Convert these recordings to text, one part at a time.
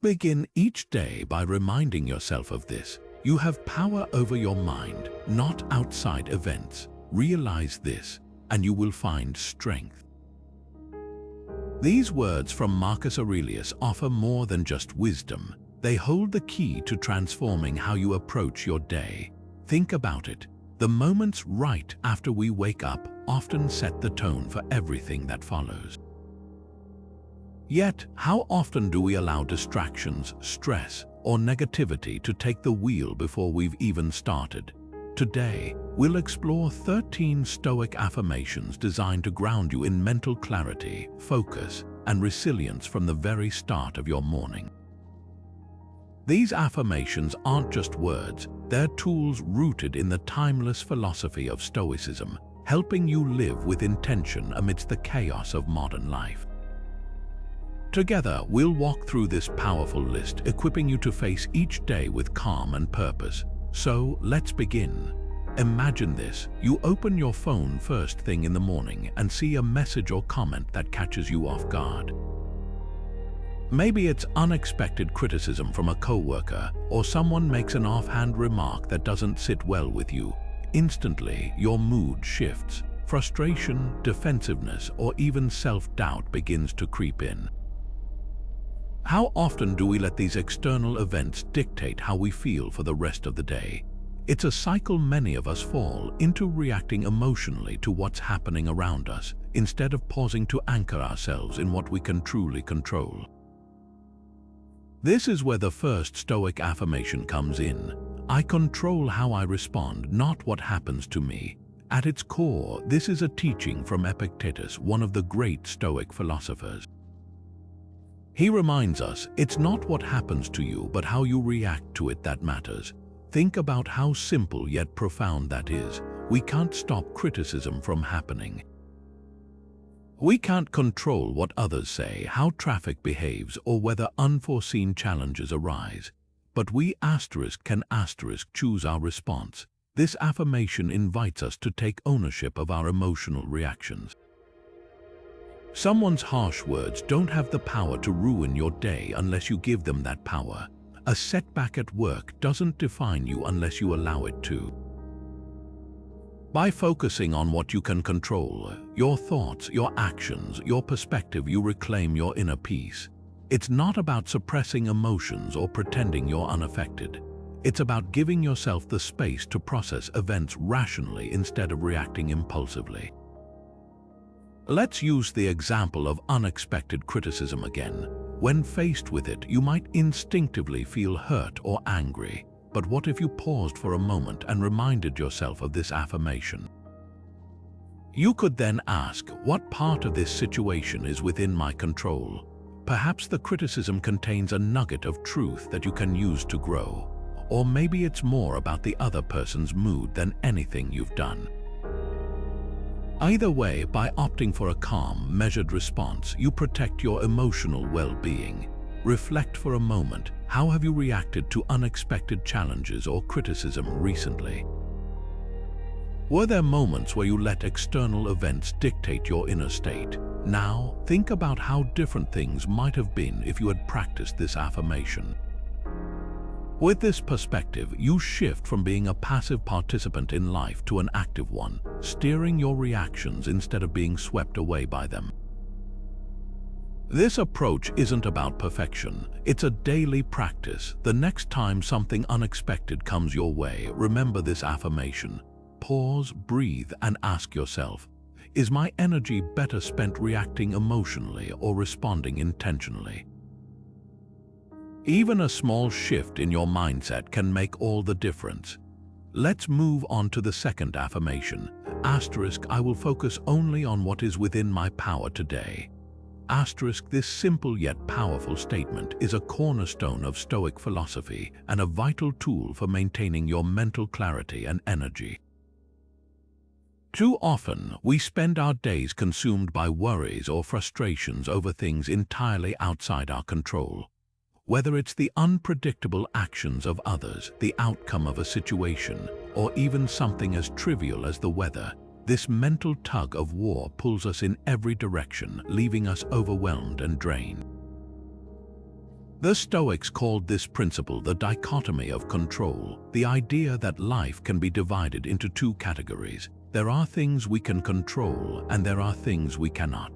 Begin each day by reminding yourself of this. You have power over your mind, not outside events. Realize this, and you will find strength. These words from Marcus Aurelius offer more than just wisdom. They hold the key to transforming how you approach your day. Think about it. The moments right after we wake up often set the tone for everything that follows. Yet, how often do we allow distractions, stress, or negativity to take the wheel before we've even started? Today, we'll explore 13 Stoic affirmations designed to ground you in mental clarity, focus, and resilience from the very start of your morning. These affirmations aren't just words, they're tools rooted in the timeless philosophy of Stoicism, helping you live with intention amidst the chaos of modern life. Together, we'll walk through this powerful list, equipping you to face each day with calm and purpose. So, let's begin. Imagine this. You open your phone first thing in the morning and see a message or comment that catches you off guard. Maybe it's unexpected criticism from a coworker, or someone makes an offhand remark that doesn't sit well with you. Instantly, your mood shifts. Frustration, defensiveness, or even self-doubt begins to creep in. How often do we let these external events dictate how we feel for the rest of the day? It's a cycle many of us fall into, reacting emotionally to what's happening around us, instead of pausing to anchor ourselves in what we can truly control. This is where the first Stoic affirmation comes in. I control how I respond, not what happens to me. At its core, this is a teaching from Epictetus, one of the great Stoic philosophers. He reminds us, it's not what happens to you, but how you react to it that matters. Think about how simple yet profound that is. We can't stop criticism from happening. We can't control what others say, how traffic behaves, or whether unforeseen challenges arise. But we can choose our response. This affirmation invites us to take ownership of our emotional reactions. Someone's harsh words don't have the power to ruin your day unless you give them that power. A setback at work doesn't define you unless you allow it to. By focusing on what you can control, your thoughts, your actions, your perspective, you reclaim your inner peace. It's not about suppressing emotions or pretending you're unaffected. It's about giving yourself the space to process events rationally instead of reacting impulsively. Let's use the example of unexpected criticism again. When faced with it, you might instinctively feel hurt or angry. But what if you paused for a moment and reminded yourself of this affirmation? You could then ask, what part of this situation is within my control? Perhaps the criticism contains a nugget of truth that you can use to grow. Or maybe it's more about the other person's mood than anything you've done. Either way, by opting for a calm, measured response, you protect your emotional well-being. Reflect for a moment. How have you reacted to unexpected challenges or criticism recently? Were there moments where you let external events dictate your inner state? Now, think about how different things might have been if you had practiced this affirmation. With this perspective, you shift from being a passive participant in life to an active one, steering your reactions instead of being swept away by them. This approach isn't about perfection, it's a daily practice. The next time something unexpected comes your way, remember this affirmation. Pause, breathe, and ask yourself, is my energy better spent reacting emotionally or responding intentionally? Even a small shift in your mindset can make all the difference. Let's move on to the second affirmation. I will focus only on what is within my power today. This simple yet powerful statement is a cornerstone of Stoic philosophy and a vital tool for maintaining your mental clarity and energy. Too often, we spend our days consumed by worries or frustrations over things entirely outside our control. Whether it's the unpredictable actions of others, the outcome of a situation, or even something as trivial as the weather, this mental tug of war pulls us in every direction, leaving us overwhelmed and drained. The Stoics called this principle the dichotomy of control, the idea that life can be divided into two categories. There are things we can control and there are things we cannot.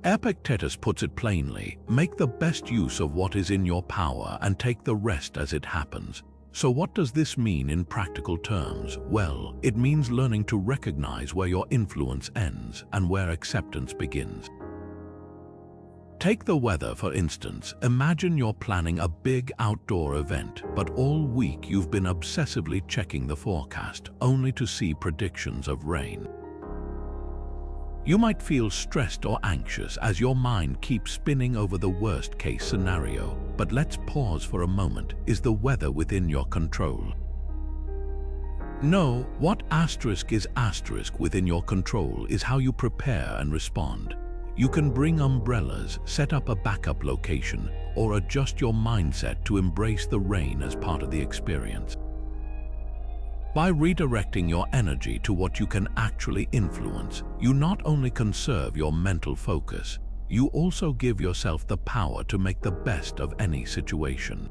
Epictetus puts it plainly: make the best use of what is in your power and take the rest as it happens. So what does this mean in practical terms? Well, it means learning to recognize where your influence ends and where acceptance begins. Take the weather, for instance. Imagine you're planning a big outdoor event, but all week you've been obsessively checking the forecast, only to see predictions of rain. You might feel stressed or anxious as your mind keeps spinning over the worst-case scenario. But let's pause for a moment. Is the weather within your control? No. What is within your control is how you prepare and respond. You can bring umbrellas, set up a backup location, or adjust your mindset to embrace the rain as part of the experience. By redirecting your energy to what you can actually influence, you not only conserve your mental focus, you also give yourself the power to make the best of any situation.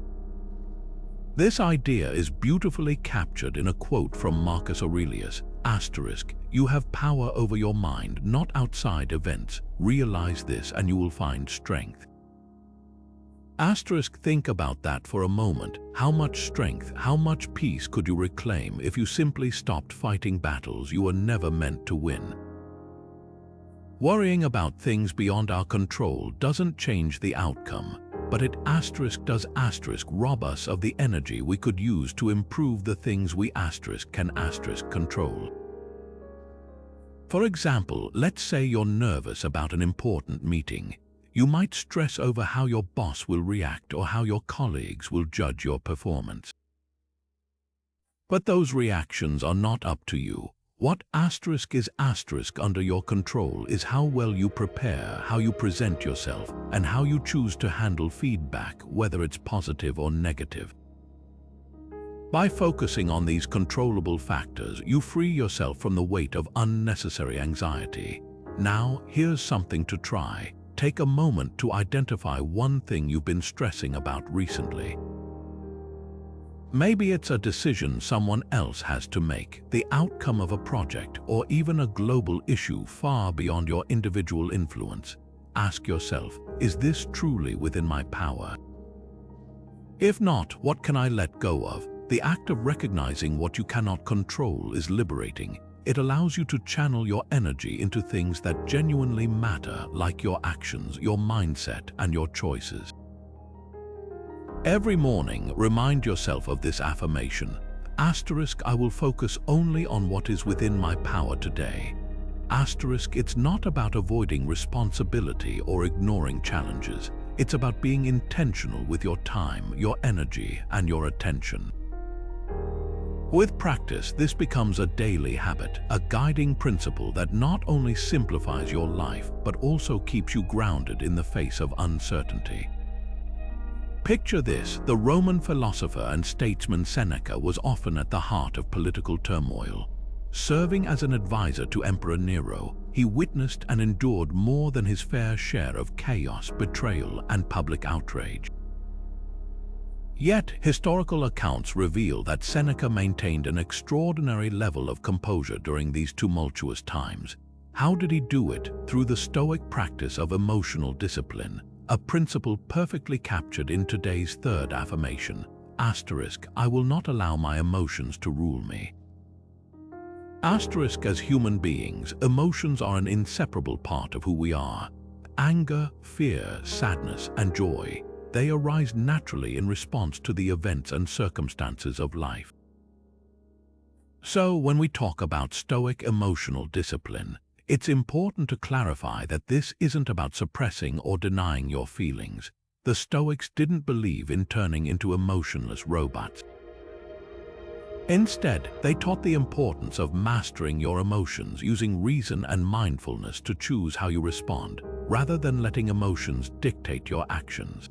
This idea is beautifully captured in a quote from Marcus Aurelius, "You have power over your mind, not outside events. Realize this and you will find strength." Think about that for a moment. How much strength, how much peace could you reclaim if you simply stopped fighting battles you were never meant to win? Worrying about things beyond our control doesn't change the outcome, but it does rob us of the energy we could use to improve the things we can control. For example, let's say you're nervous about an important meeting. You might stress over how your boss will react or how your colleagues will judge your performance. But those reactions are not up to you. What is under your control is how well you prepare, how you present yourself, and how you choose to handle feedback, whether it's positive or negative. By focusing on these controllable factors, you free yourself from the weight of unnecessary anxiety. Now, here's something to try. Take a moment to identify one thing you've been stressing about recently. Maybe it's a decision someone else has to make, the outcome of a project, or even a global issue far beyond your individual influence. Ask yourself, is this truly within my power? If not, what can I let go of? The act of recognizing what you cannot control is liberating. It allows you to channel your energy into things that genuinely matter, like your actions, your mindset, and your choices. Every morning, remind yourself of this affirmation. I will focus only on what is within my power today. It's not about avoiding responsibility or ignoring challenges. It's about being intentional with your time, your energy, and your attention. With practice, this becomes a daily habit, a guiding principle that not only simplifies your life, but also keeps you grounded in the face of uncertainty. Picture this: the Roman philosopher and statesman Seneca was often at the heart of political turmoil. Serving as an advisor to Emperor Nero, he witnessed and endured more than his fair share of chaos, betrayal, and public outrage. Yet, historical accounts reveal that Seneca maintained an extraordinary level of composure during these tumultuous times. How did he do it? Through the Stoic practice of emotional discipline, a principle perfectly captured in today's third affirmation. I will not allow my emotions to rule me. As human beings, emotions are an inseparable part of who we are. Anger, fear, sadness, and joy. They arise naturally in response to the events and circumstances of life. So, when we talk about Stoic emotional discipline, it's important to clarify that this isn't about suppressing or denying your feelings. The Stoics didn't believe in turning into emotionless robots. Instead, they taught the importance of mastering your emotions, using reason and mindfulness to choose how you respond, rather than letting emotions dictate your actions.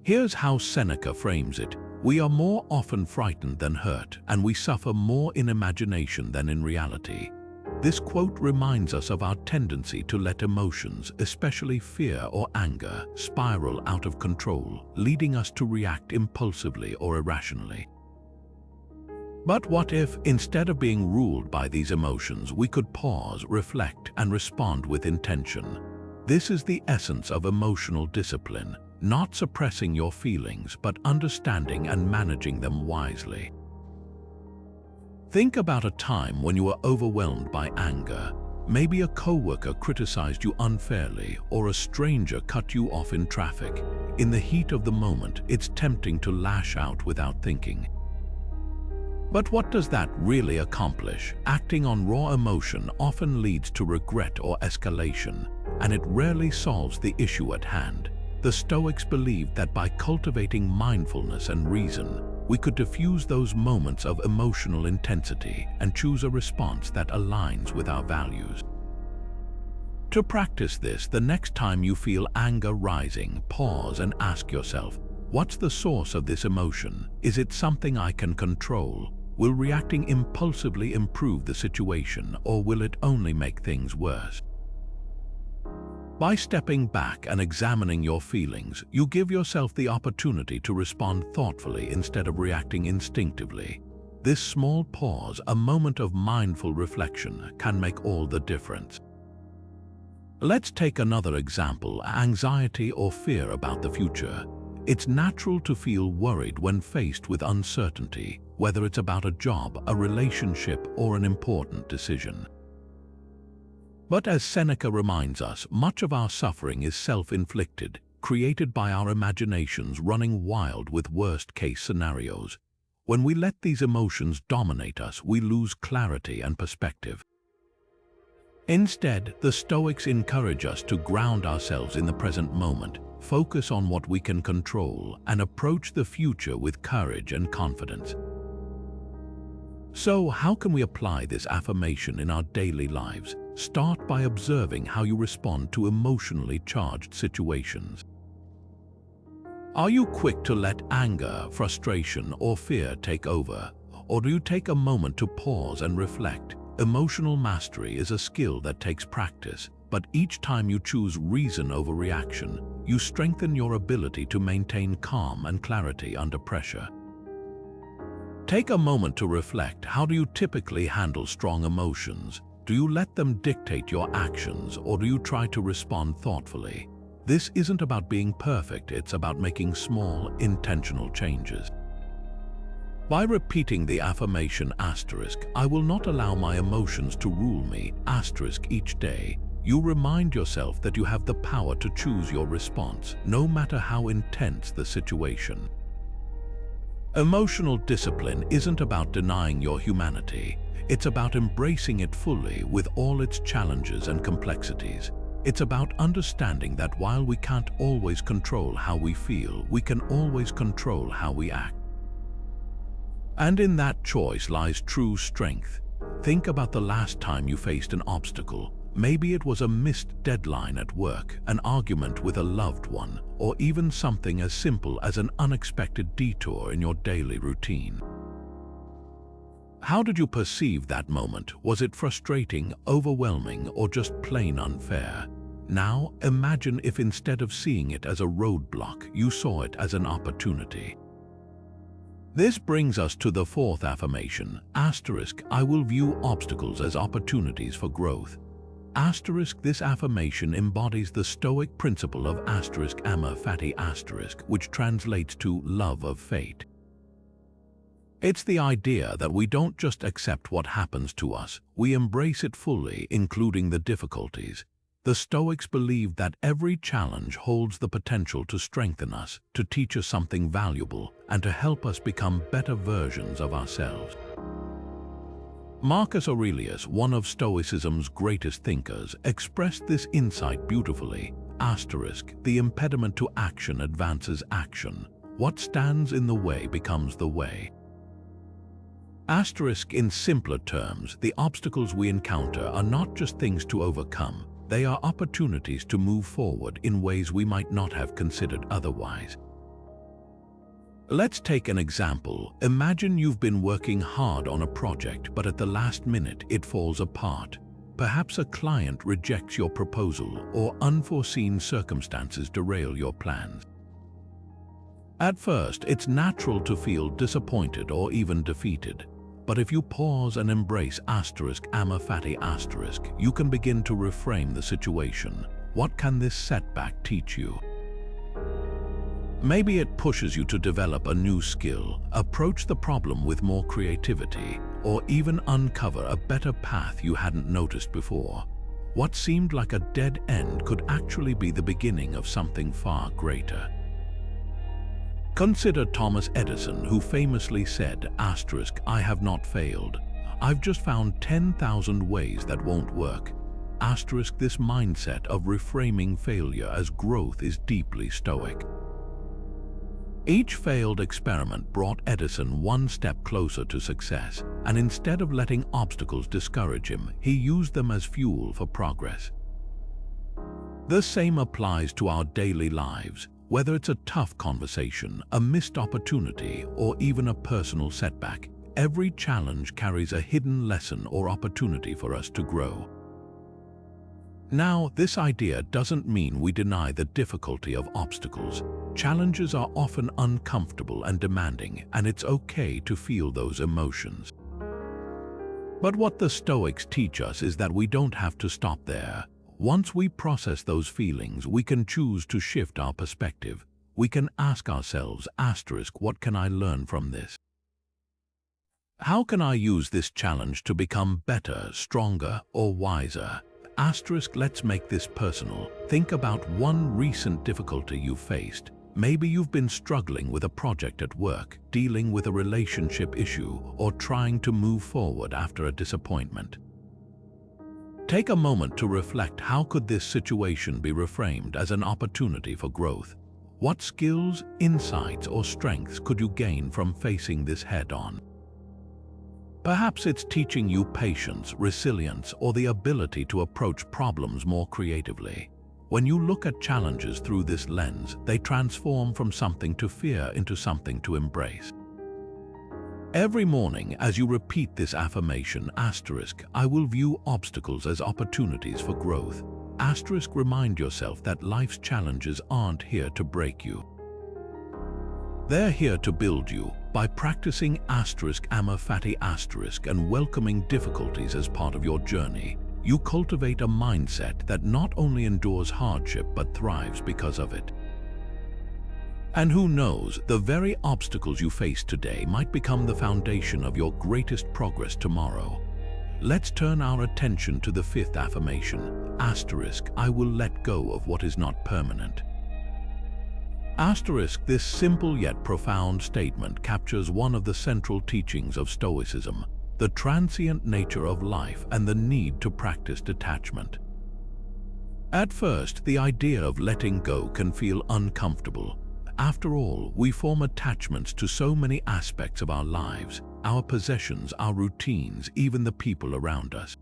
Here's how Seneca frames it: we are more often frightened than hurt, and we suffer more in imagination than in reality. This quote reminds us of our tendency to let emotions, especially fear or anger, spiral out of control, leading us to react impulsively or irrationally. But what if, instead of being ruled by these emotions, we could pause, reflect, and respond with intention? This is the essence of emotional discipline, not suppressing your feelings, but understanding and managing them wisely. Think about a time when you were overwhelmed by anger. Maybe a coworker criticized you unfairly, or a stranger cut you off in traffic. In the heat of the moment, it's tempting to lash out without thinking. But what does that really accomplish? Acting on raw emotion often leads to regret or escalation, and it rarely solves the issue at hand. The Stoics believed that by cultivating mindfulness and reason, we could diffuse those moments of emotional intensity and choose a response that aligns with our values. To practice this, the next time you feel anger rising, pause and ask yourself, what's the source of this emotion? Is it something I can control? Will reacting impulsively improve the situation, or will it only make things worse? By stepping back and examining your feelings, you give yourself the opportunity to respond thoughtfully instead of reacting instinctively. This small pause, a moment of mindful reflection, can make all the difference. Let's take another example: anxiety or fear about the future. It's natural to feel worried when faced with uncertainty, whether it's about a job, a relationship, or an important decision. But as Seneca reminds us, much of our suffering is self-inflicted, created by our imaginations running wild with worst-case scenarios. When we let these emotions dominate us, we lose clarity and perspective. Instead, the Stoics encourage us to ground ourselves in the present moment, focus on what we can control, and approach the future with courage and confidence. So, how can we apply this affirmation in our daily lives? Start by observing how you respond to emotionally charged situations. Are you quick to let anger, frustration, or fear take over? Or do you take a moment to pause and reflect? Emotional mastery is a skill that takes practice, but each time you choose reason over reaction, you strengthen your ability to maintain calm and clarity under pressure. Take a moment to reflect. How do you typically handle strong emotions? Do you let them dictate your actions, or do you try to respond thoughtfully? This isn't about being perfect, it's about making small, intentional changes. By repeating the affirmation "I will not allow my emotions to rule me" each day, you remind yourself that you have the power to choose your response, no matter how intense the situation. Emotional discipline isn't about denying your humanity. It's about embracing it fully with all its challenges and complexities. It's about understanding that while we can't always control how we feel, we can always control how we act. And in that choice lies true strength. Think about the last time you faced an obstacle. Maybe it was a missed deadline at work, an argument with a loved one, or even something as simple as an unexpected detour in your daily routine. How did you perceive that moment? Was it frustrating, overwhelming, or just plain unfair? Now, imagine if instead of seeing it as a roadblock, you saw it as an opportunity. This brings us to the fourth affirmation, I will view obstacles as opportunities for growth. This affirmation embodies the Stoic principle of amor fati, which translates to love of fate. It's the idea that we don't just accept what happens to us, we embrace it fully, including the difficulties. The Stoics believe that every challenge holds the potential to strengthen us, to teach us something valuable, and to help us become better versions of ourselves. Marcus Aurelius, one of Stoicism's greatest thinkers, expressed this insight beautifully. The impediment to action advances action. What stands in the way becomes the way. In simpler terms, the obstacles we encounter are not just things to overcome, they are opportunities to move forward in ways we might not have considered otherwise. Let's take an example. Imagine you've been working hard on a project, but at the last minute it falls apart. Perhaps a client rejects your proposal or unforeseen circumstances derail your plans. At first, it's natural to feel disappointed or even defeated. But if you pause and embrace *ama fati*, you can begin to reframe the situation. What can this setback teach you? Maybe it pushes you to develop a new skill, approach the problem with more creativity, or even uncover a better path you hadn't noticed before. What seemed like a dead end could actually be the beginning of something far greater. Consider Thomas Edison, who famously said, "I have not failed. I've just found 10,000 ways that won't work." This mindset of reframing failure as growth is deeply Stoic. Each failed experiment brought Edison one step closer to success, and instead of letting obstacles discourage him, he used them as fuel for progress. The same applies to our daily lives. Whether it's a tough conversation, a missed opportunity, or even a personal setback, every challenge carries a hidden lesson or opportunity for us to grow. Now, this idea doesn't mean we deny the difficulty of obstacles. Challenges are often uncomfortable and demanding, and it's okay to feel those emotions. But what the Stoics teach us is that we don't have to stop there. Once we process those feelings, we can choose to shift our perspective. We can ask ourselves, "What can I learn from this? How can I use this challenge to become better, stronger, or wiser?" Let's make this personal. Think about one recent difficulty you faced. Maybe you've been struggling with a project at work, dealing with a relationship issue, or trying to move forward after a disappointment. Take a moment to reflect, how could this situation be reframed as an opportunity for growth? What skills, insights, or strengths could you gain from facing this head-on? Perhaps it's teaching you patience, resilience, or the ability to approach problems more creatively. When you look at challenges through this lens, they transform from something to fear into something to embrace. Every morning, as you repeat this affirmation, "I will view obstacles as opportunities for growth." Remind yourself that life's challenges aren't here to break you. They're here to build you. By practicing *ama fati* and welcoming difficulties as part of your journey, you cultivate a mindset that not only endures hardship but thrives because of it. And who knows, the very obstacles you face today might become the foundation of your greatest progress tomorrow. Let's turn our attention to the fifth affirmation, "I will let go of what is not permanent." This simple yet profound statement captures one of the central teachings of Stoicism, the transient nature of life and the need to practice detachment. At first, the idea of letting go can feel uncomfortable. After all, we form attachments to so many aspects of our lives, our possessions, our routines, even the people around us.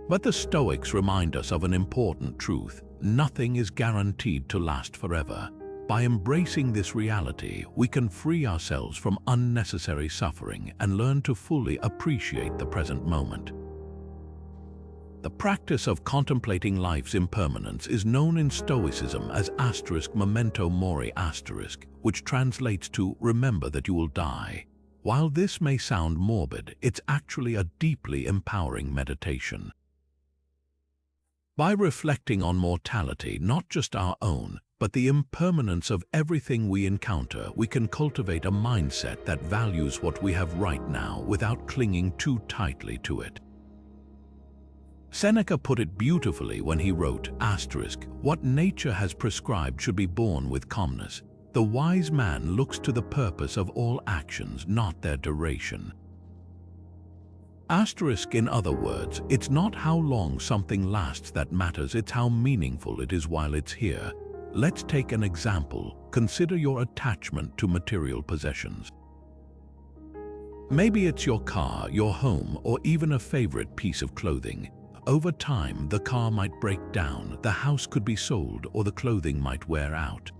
But the Stoics remind us of an important truth: nothing is guaranteed to last forever. By embracing this reality, we can free ourselves from unnecessary suffering and learn to fully appreciate the present moment. The practice of contemplating life's impermanence is known in Stoicism as *memento mori*, which translates to "remember that you will die." While this may sound morbid, it's actually a deeply empowering meditation. By reflecting on mortality, not just our own, but the impermanence of everything we encounter, we can cultivate a mindset that values what we have right now without clinging too tightly to it. Seneca put it beautifully when he wrote, "What nature has prescribed should be borne with calmness. The wise man looks to the purpose of all actions, not their duration." In other words, it's not how long something lasts that matters, it's how meaningful it is while it's here. Let's take an example. Consider your attachment to material possessions. Maybe it's your car, your home, or even a favorite piece of clothing. Over time, the car might break down, the house could be sold, or the clothing might wear out.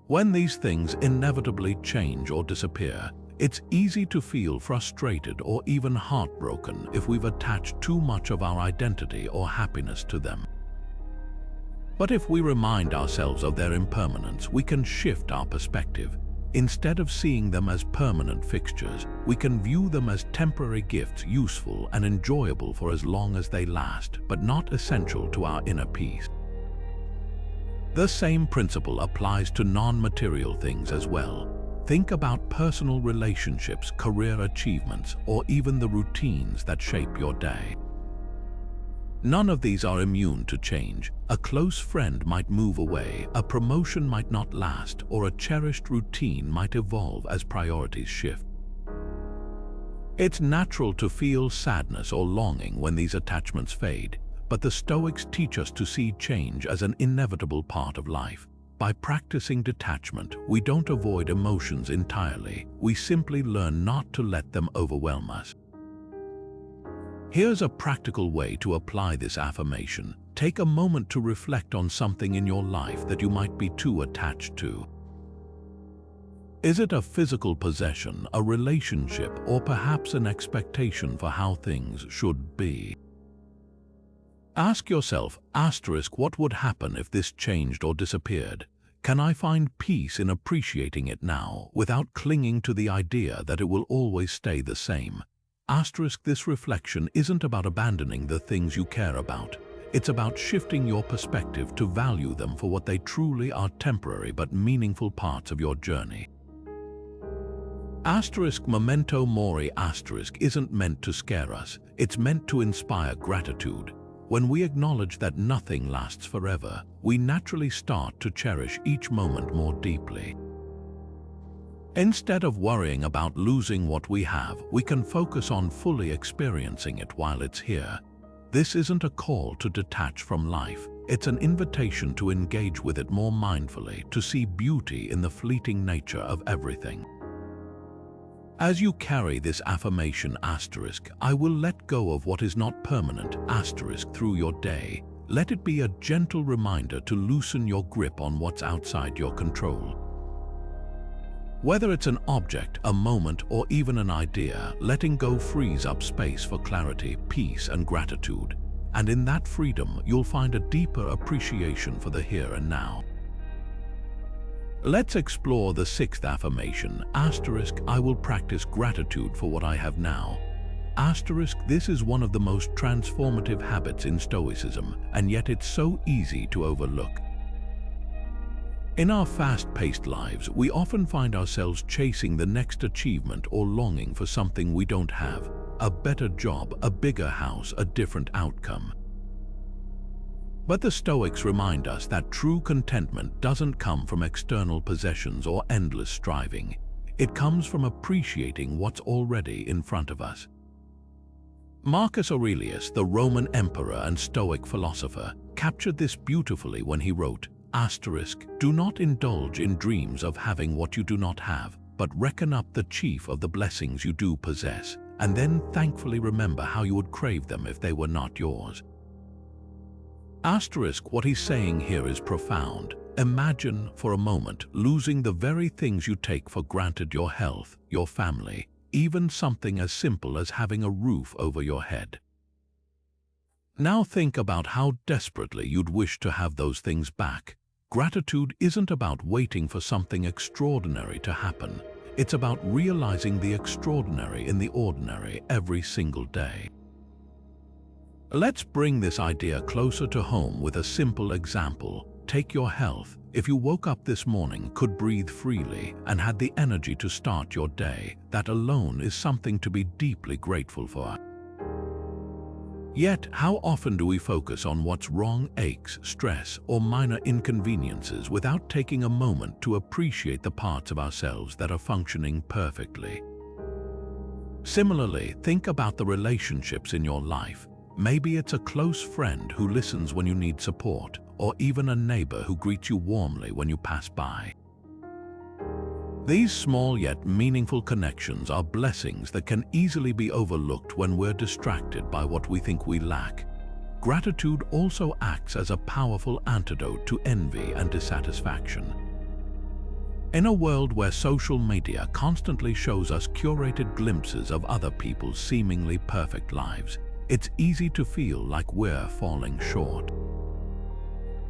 When these things inevitably change or disappear, It's easy to feel frustrated or even heartbroken if we've attached too much of our identity or happiness to them. But if we remind ourselves of their impermanence, we can shift our perspective. Instead of seeing them as permanent fixtures, we can view them as temporary gifts, useful and enjoyable for as long as they last, but not essential to our inner peace. The same principle applies to non-material things as well. Think about personal relationships, career achievements, or even the routines that shape your day. None of these are immune to change. A close friend might move away, a promotion might not last, or a cherished routine might evolve as priorities shift. It's natural to feel sadness or longing when these attachments fade, but the Stoics teach us to see change as an inevitable part of life. By practicing detachment, we don't avoid emotions entirely. We simply learn not to let them overwhelm us. Here's a practical way to apply this affirmation. Take a moment to reflect on something in your life that you might be too attached to. Is it a physical possession, a relationship, or perhaps an expectation for how things should be? Ask yourself, what would happen if this changed or disappeared? Can I find peace in appreciating it now, without clinging to the idea that it will always stay the same? This reflection isn't about abandoning the things you care about. It's about shifting your perspective to value them for what they truly are, temporary but meaningful parts of your journey. Memento mori isn't meant to scare us. It's meant to inspire gratitude. When we acknowledge that nothing lasts forever, we naturally start to cherish each moment more deeply. Instead of worrying about losing what we have, we can focus on fully experiencing it while it's here. This isn't a call to detach from life. It's an invitation to engage with it more mindfully, to see beauty in the fleeting nature of everything. As you carry this affirmation I will let go of what is not permanent through your day, let it be a gentle reminder to loosen your grip on what's outside your control. Whether it's an object, a moment, or even an idea, letting go frees up space for clarity, peace, and gratitude. And in that freedom, you'll find a deeper appreciation for the here and now. Let's explore the sixth affirmation, I will practice gratitude for what I have now. This is one of the most transformative habits in Stoicism, and yet it's so easy to overlook. In our fast-paced lives, we often find ourselves chasing the next achievement or longing for something we don't have, a better job, a bigger house, a different outcome. But the Stoics remind us that true contentment doesn't come from external possessions or endless striving. It comes from appreciating what's already in front of us. Marcus Aurelius, the Roman emperor and Stoic philosopher, captured this beautifully when he wrote, do not indulge in dreams of having what you do not have, but reckon up the chief of the blessings you do possess, and then thankfully remember how you would crave them if they were not yours. What he's saying here is profound. Imagine, for a moment, losing the very things you take for granted: your health, your family, even something as simple as having a roof over your head. Now think about how desperately you'd wish to have those things back. Gratitude isn't about waiting for something extraordinary to happen. It's about realizing the extraordinary in the ordinary every single day. Let's bring this idea closer to home with a simple example. Take your health. If you woke up this morning, could breathe freely, and had the energy to start your day, that alone is something to be deeply grateful for. Yet, how often do we focus on what's wrong, aches, stress, or minor inconveniences without taking a moment to appreciate the parts of ourselves that are functioning perfectly? Similarly, think about the relationships in your life. Maybe it's a close friend who listens when you need support, or even a neighbor who greets you warmly when you pass by. These small yet meaningful connections are blessings that can easily be overlooked when we're distracted by what we think we lack. Gratitude also acts as a powerful antidote to envy and dissatisfaction. In a world where social media constantly shows us curated glimpses of other people's seemingly perfect lives, it's easy to feel like we're falling short.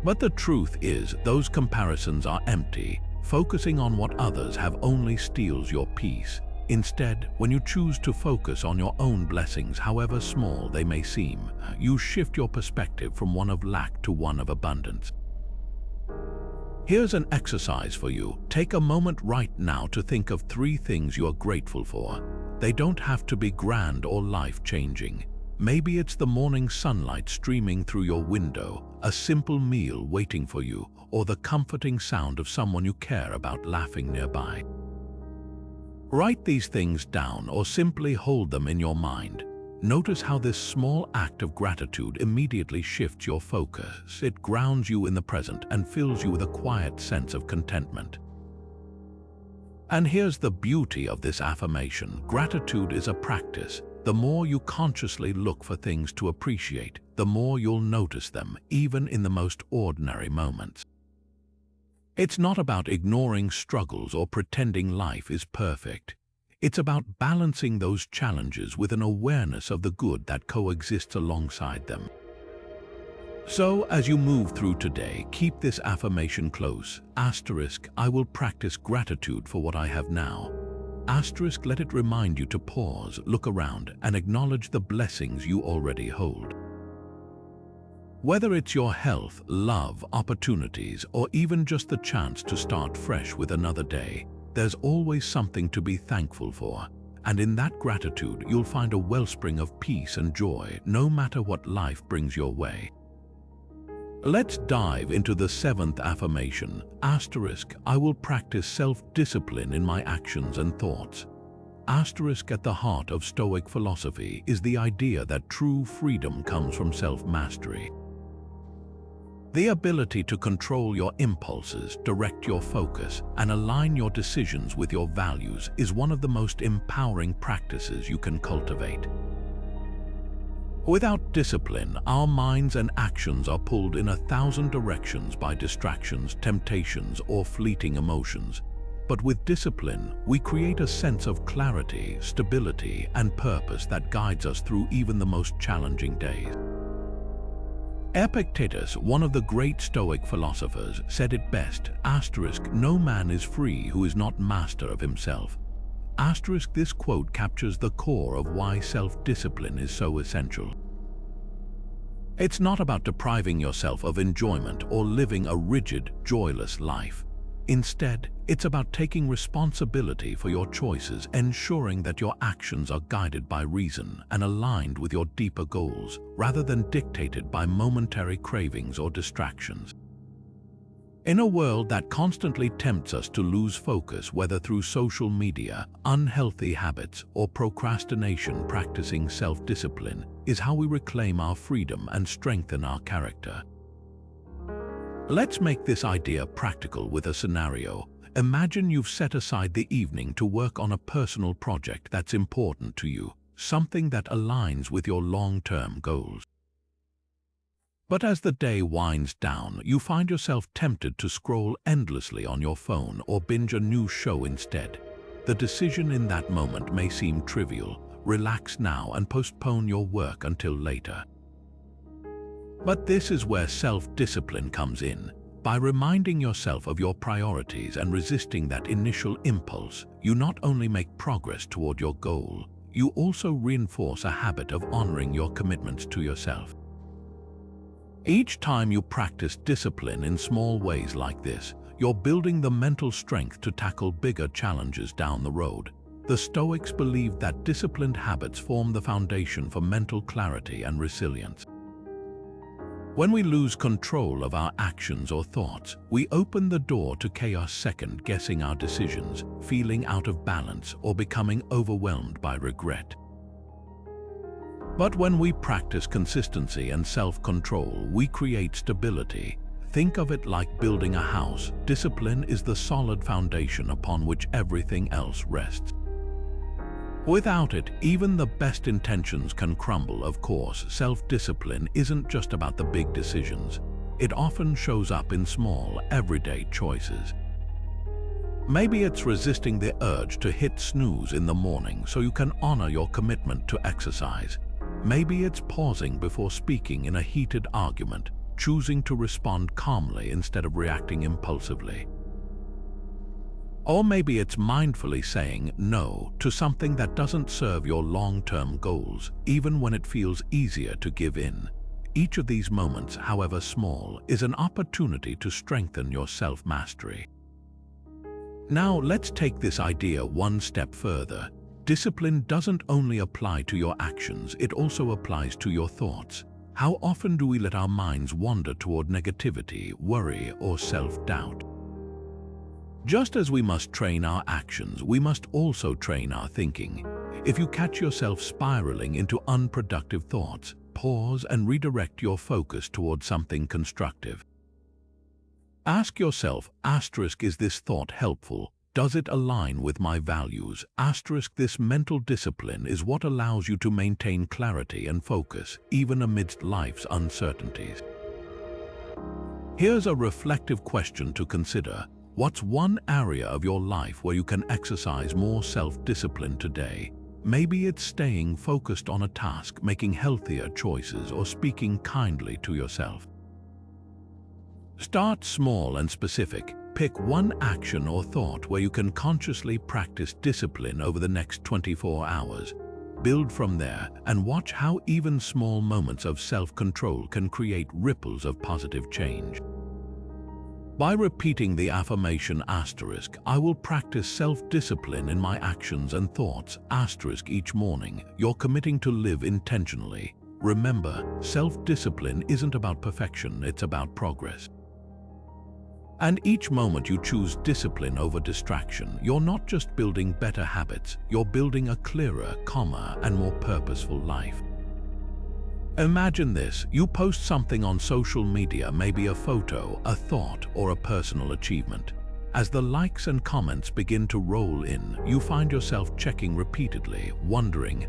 But the truth is, those comparisons are empty. Focusing on what others have only steals your peace. Instead, when you choose to focus on your own blessings, however small they may seem, you shift your perspective from one of lack to one of abundance. Here's an exercise for you. Take a moment right now to think of 3 things you are grateful for. They don't have to be grand or life-changing. Maybe it's the morning sunlight streaming through your window, a simple meal waiting for you, or the comforting sound of someone you care about laughing nearby. Write these things down or simply hold them in your mind. Notice how this small act of gratitude immediately shifts your focus. It grounds you in the present and fills you with a quiet sense of contentment. And here's the beauty of this affirmation. Gratitude is a practice. The more you consciously look for things to appreciate, the more you'll notice them, even in the most ordinary moments. It's not about ignoring struggles or pretending life is perfect. It's about balancing those challenges with an awareness of the good that coexists alongside them. So, as you move through today, keep this affirmation close. Asterisk, I will practice gratitude for what I have now. Asterisk, let it remind you to pause, look around, and acknowledge the blessings you already hold. Whether it's your health, love, opportunities, or even just the chance to start fresh with another day, there's always something to be thankful for. And in that gratitude, you'll find a wellspring of peace and joy, no matter what life brings your way. Let's dive into the 7th affirmation. Asterisk, I will practice self-discipline in my actions and thoughts. Asterisk, at the heart of Stoic philosophy is the idea that true freedom comes from self-mastery. The ability to control your impulses, direct your focus, and align your decisions with your values is one of the most empowering practices you can cultivate. Without discipline, our minds and actions are pulled in 1,000 directions by distractions, temptations, or fleeting emotions. But with discipline, we create a sense of clarity, stability, and purpose that guides us through even the most challenging days. Epictetus, one of the great Stoic philosophers, said it best, asterisk, no man is free who is not master of himself. Asterisk, this quote captures the core of why self-discipline is so essential. It's not about depriving yourself of enjoyment or living a rigid, joyless life. Instead, it's about taking responsibility for your choices, ensuring that your actions are guided by reason and aligned with your deeper goals, rather than dictated by momentary cravings or distractions. In a world that constantly tempts us to lose focus, whether through social media, unhealthy habits, or procrastination, practicing self-discipline is how we reclaim our freedom and strengthen our character. Let's make this idea practical with a scenario. Imagine you've set aside the evening to work on a personal project that's important to you, something that aligns with your long-term goals. But as the day winds down, you find yourself tempted to scroll endlessly on your phone or binge a new show instead. The decision in that moment may seem trivial. Relax now and postpone your work until later. But this is where self-discipline comes in. By reminding yourself of your priorities and resisting that initial impulse, you not only make progress toward your goal, you also reinforce a habit of honoring your commitments to yourself. Each time you practice discipline in small ways like this, you're building the mental strength to tackle bigger challenges down the road. The Stoics believed that disciplined habits form the foundation for mental clarity and resilience. When we lose control of our actions or thoughts, we open the door to chaos, second-guessing our decisions, feeling out of balance, or becoming overwhelmed by regret. But when we practice consistency and self-control, we create stability. Think of it like building a house. Discipline is the solid foundation upon which everything else rests. Without it, even the best intentions can crumble. Of course, self-discipline isn't just about the big decisions. It often shows up in small, everyday choices. Maybe it's resisting the urge to hit snooze in the morning so you can honor your commitment to exercise. Maybe it's pausing before speaking in a heated argument, choosing to respond calmly instead of reacting impulsively. Or maybe it's mindfully saying no to something that doesn't serve your long-term goals, even when it feels easier to give in. Each of these moments, however small, is an opportunity to strengthen your self-mastery. Now let's take this idea one step further. Discipline doesn't only apply to your actions, it also applies to your thoughts. How often do we let our minds wander toward negativity, worry, or self-doubt? Just as we must train our actions, we must also train our thinking. If you catch yourself spiraling into unproductive thoughts, pause and redirect your focus toward something constructive. Ask yourself, is this thought helpful? Does it align with my values? This mental discipline is what allows you to maintain clarity and focus, even amidst life's uncertainties. Here's a reflective question to consider. What's one area of your life where you can exercise more self-discipline today? Maybe it's staying focused on a task, making healthier choices, or speaking kindly to yourself. Start small and specific. Pick one action or thought where you can consciously practice discipline over the next 24 hours. Build from there and watch how even small moments of self-control can create ripples of positive change. By repeating the affirmation I will practice self-discipline in my actions and thoughts each morning, you're committing to live intentionally. Remember, self-discipline isn't about perfection, it's about progress. And each moment you choose discipline over distraction, you're not just building better habits, you're building a clearer, calmer, and more purposeful life. Imagine this, you post something on social media, maybe a photo, a thought, or a personal achievement. As the likes and comments begin to roll in, you find yourself checking repeatedly, wondering,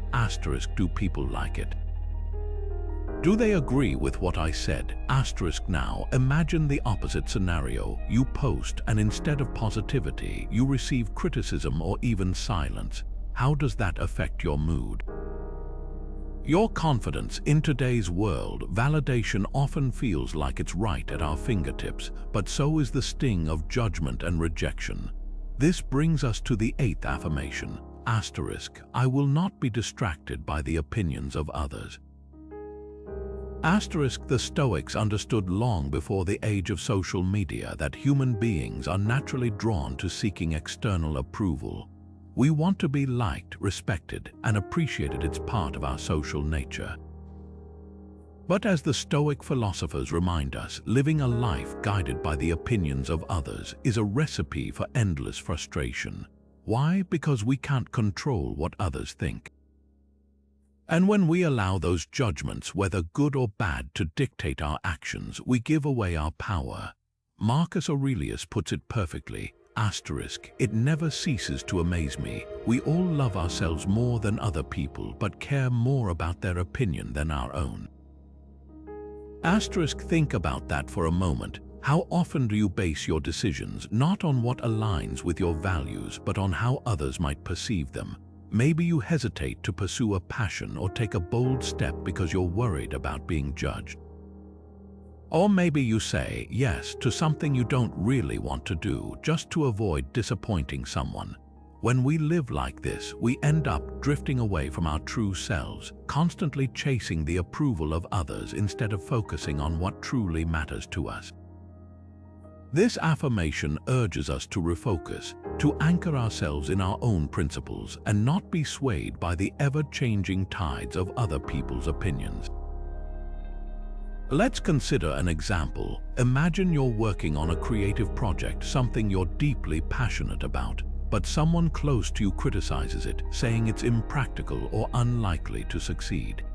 do people like it? Do they agree with what I said? Now, imagine the opposite scenario. You post and instead of positivity, you receive criticism or even silence. How does that affect your mood? Your confidence. In today's world, validation often feels like it's right at our fingertips, but so is the sting of judgment and rejection. This brings us to the eighth affirmation, I will not be distracted by the opinions of others. The Stoics understood long before the age of social media that human beings are naturally drawn to seeking external approval. We want to be liked, respected, and appreciated. It's part of our social nature. But as the Stoic philosophers remind us, living a life guided by the opinions of others is a recipe for endless frustration. Why? Because we can't control what others think. And when we allow those judgments, whether good or bad, to dictate our actions, we give away our power. Marcus Aurelius puts it perfectly, it never ceases to amaze me. We all love ourselves more than other people, but care more about their opinion than our own. Think about that for a moment. How often do you base your decisions not on what aligns with your values, but on how others might perceive them? Maybe you hesitate to pursue a passion or take a bold step because you're worried about being judged. Or maybe you say yes to something you don't really want to do just to avoid disappointing someone. When we live like this, we end up drifting away from our true selves, constantly chasing the approval of others instead of focusing on what truly matters to us. This affirmation urges us to refocus, to anchor ourselves in our own principles and not be swayed by the ever-changing tides of other people's opinions. Let's consider an example. Imagine you're working on a creative project, something you're deeply passionate about, but someone close to you criticizes it, saying it's impractical or unlikely to succeed.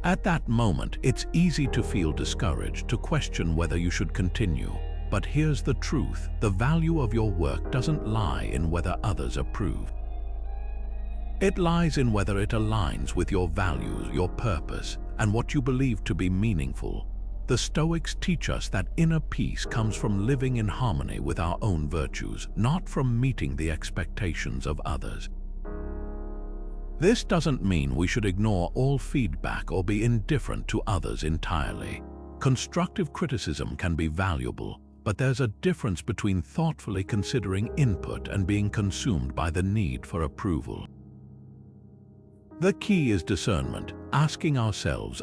At that moment, it's easy to feel discouraged, to question whether you should continue. But here's the truth, the value of your work doesn't lie in whether others approve. It lies in whether it aligns with your values, your purpose, and what you believe to be meaningful. The Stoics teach us that inner peace comes from living in harmony with our own virtues, not from meeting the expectations of others. This doesn't mean we should ignore all feedback or be indifferent to others entirely. Constructive criticism can be valuable, but there's a difference between thoughtfully considering input and being consumed by the need for approval. The key is discernment, asking ourselves,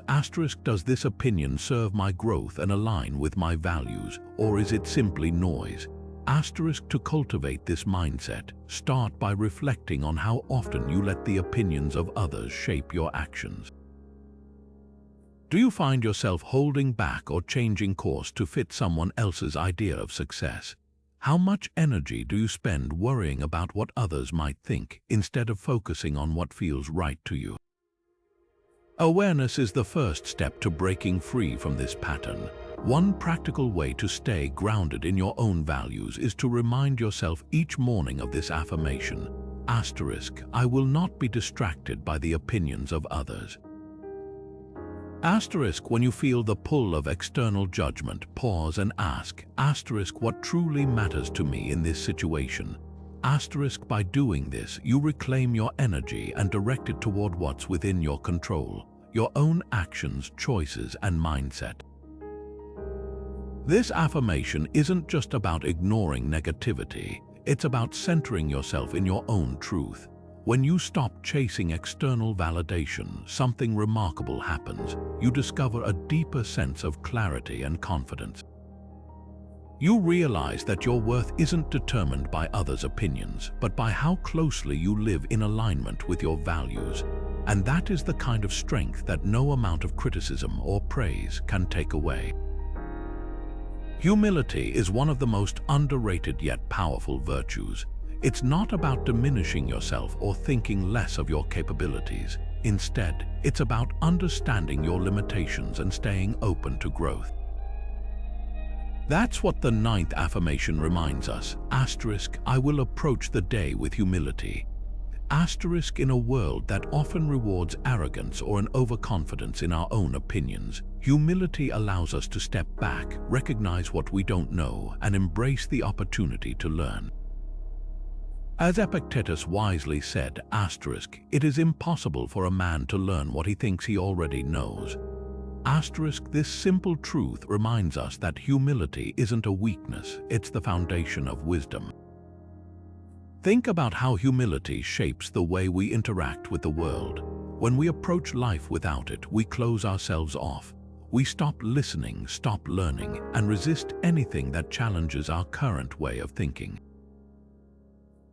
does this opinion serve my growth and align with my values, or is it simply noise? To cultivate this mindset, start by reflecting on how often you let the opinions of others shape your actions. Do you find yourself holding back or changing course to fit someone else's idea of success? How much energy do you spend worrying about what others might think instead of focusing on what feels right to you? Awareness is the first step to breaking free from this pattern. One practical way to stay grounded in your own values is to remind yourself each morning of this affirmation. I will not be distracted by the opinions of others. When you feel the pull of external judgment, pause and ask, what truly matters to me in this situation? By doing this, you reclaim your energy and direct it toward what's within your control, your own actions, choices, and mindset. This affirmation isn't just about ignoring negativity, it's about centering yourself in your own truth. When you stop chasing external validation, something remarkable happens. You discover a deeper sense of clarity and confidence. You realize that your worth isn't determined by others' opinions, but by how closely you live in alignment with your values. And that is the kind of strength that no amount of criticism or praise can take away. Humility is one of the most underrated yet powerful virtues. It's not about diminishing yourself or thinking less of your capabilities. Instead, it's about understanding your limitations and staying open to growth. That's what the 9th affirmation reminds us. I will approach the day with humility. In a world that often rewards arrogance or an overconfidence in our own opinions, humility allows us to step back, recognize what we don't know, and embrace the opportunity to learn. As Epictetus wisely said, it is impossible for a man to learn what he thinks he already knows. This simple truth reminds us that humility isn't a weakness, it's the foundation of wisdom. Think about how humility shapes the way we interact with the world. When we approach life without it, we close ourselves off. We stop listening, stop learning, and resist anything that challenges our current way of thinking.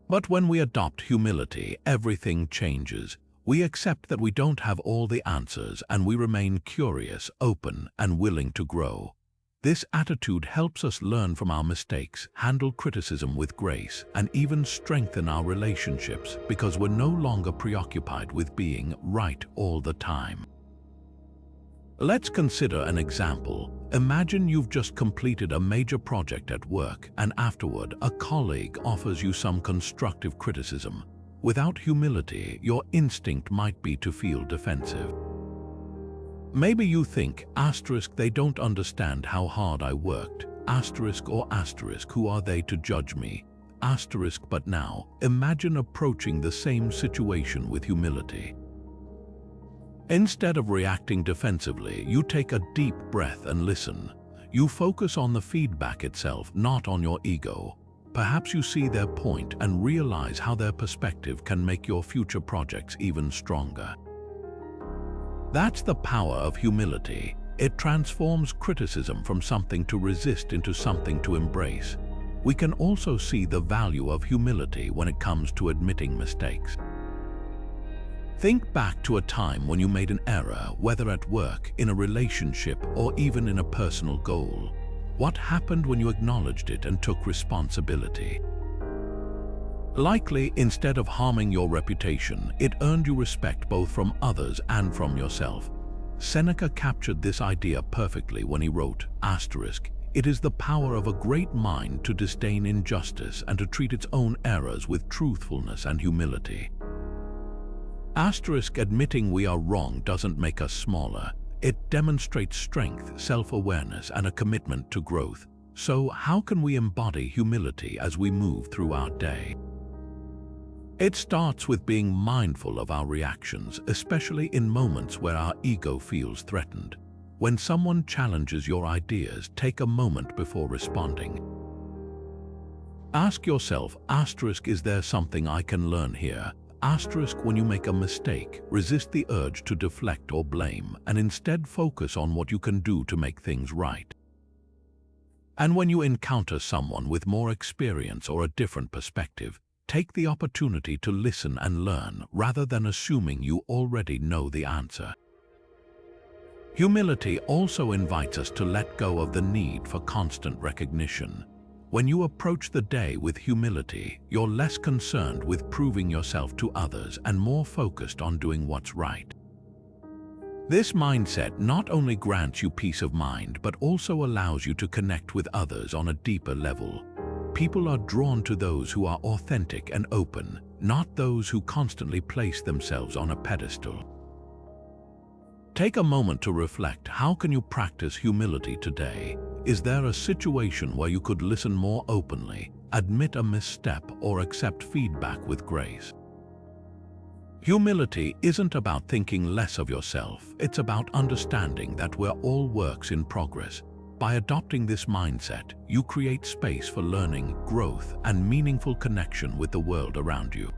But when we adopt humility, everything changes. We accept that we don't have all the answers, and we remain curious, open, and willing to grow. This attitude helps us learn from our mistakes, handle criticism with grace, and even strengthen our relationships because we're no longer preoccupied with being right all the time. Let's consider an example. Imagine you've just completed a major project at work, and afterward, a colleague offers you some constructive criticism. Without humility, your instinct might be to feel defensive. Maybe you think, they don't understand how hard I worked, who are they to judge me, but now, imagine approaching the same situation with humility. Instead of reacting defensively, you take a deep breath and listen. You focus on the feedback itself, not on your ego. Perhaps you see their point and realize how their perspective can make your future projects even stronger. That's the power of humility. It transforms criticism from something to resist into something to embrace. We can also see the value of humility when it comes to admitting mistakes. Think back to a time when you made an error, whether at work, in a relationship, or even in a personal goal. What happened when you acknowledged it and took responsibility? Likely, instead of harming your reputation, it earned you respect both from others and from yourself. Seneca captured this idea perfectly when he wrote, "It is the power of a great mind to disdain injustice and to treat its own errors with truthfulness and humility." Admitting we are wrong doesn't make us smaller. It demonstrates strength, self-awareness, and a commitment to growth. So, how can we embody humility as we move through our day? It starts with being mindful of our reactions, especially in moments where our ego feels threatened. When someone challenges your ideas, take a moment before responding. Ask yourself, is there something I can learn here? When you make a mistake, resist the urge to deflect or blame, and instead focus on what you can do to make things right. And when you encounter someone with more experience or a different perspective, take the opportunity to listen and learn rather than assuming you already know the answer. Humility also invites us to let go of the need for constant recognition. When you approach the day with humility, you're less concerned with proving yourself to others and more focused on doing what's right. This mindset not only grants you peace of mind, but also allows you to connect with others on a deeper level. People are drawn to those who are authentic and open, not those who constantly place themselves on a pedestal. Take a moment to reflect. How can you practice humility today? Is there a situation where you could listen more openly, admit a misstep, or accept feedback with grace? Humility isn't about thinking less of yourself, it's about understanding that we're all works in progress. By adopting this mindset, you create space for learning, growth, and meaningful connection with the world around you.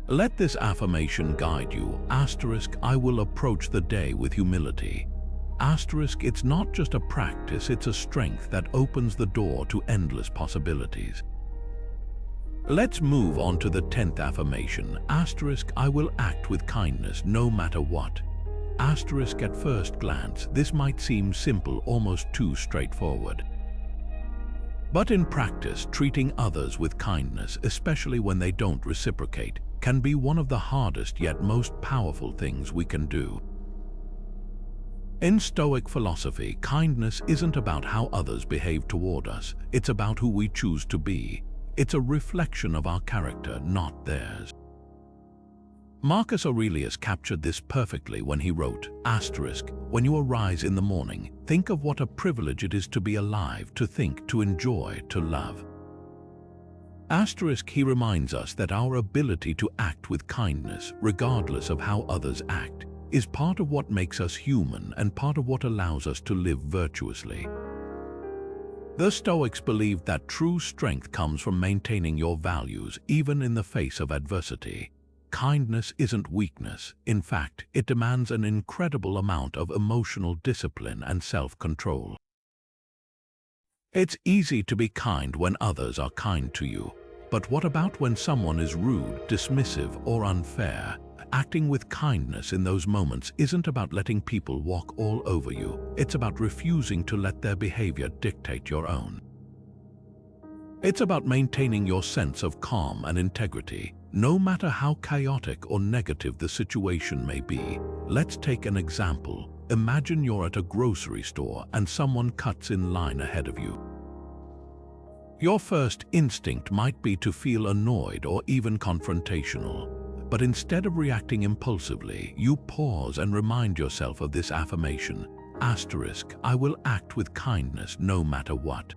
Let this affirmation guide you. I will approach the day with humility. It's not just a practice, it's a strength that opens the door to endless possibilities. Let's move on to the 10th affirmation. I will act with kindness no matter what. At first glance, this might seem simple, almost too straightforward. But in practice, treating others with kindness, especially when they don't reciprocate, can be one of the hardest yet most powerful things we can do. In Stoic philosophy, kindness isn't about how others behave toward us, it's about who we choose to be. It's a reflection of our character, not theirs. Marcus Aurelius captured this perfectly when he wrote, when you arise in the morning, think of what a privilege it is to be alive, to think, to enjoy, to love. He reminds us that our ability to act with kindness, regardless of how others act, is part of what makes us human and part of what allows us to live virtuously. The Stoics believed that true strength comes from maintaining your values even in the face of adversity. Kindness isn't weakness. In fact, it demands an incredible amount of emotional discipline and self-control. It's easy to be kind when others are kind to you. But what about when someone is rude, dismissive, or unfair? Acting with kindness in those moments isn't about letting people walk all over you. It's about refusing to let their behavior dictate your own. It's about maintaining your sense of calm and integrity, no matter how chaotic or negative the situation may be. Let's take an example. Imagine you're at a grocery store and someone cuts in line ahead of you. Your first instinct might be to feel annoyed or even confrontational. But instead of reacting impulsively, you pause and remind yourself of this affirmation. I will act with kindness no matter what.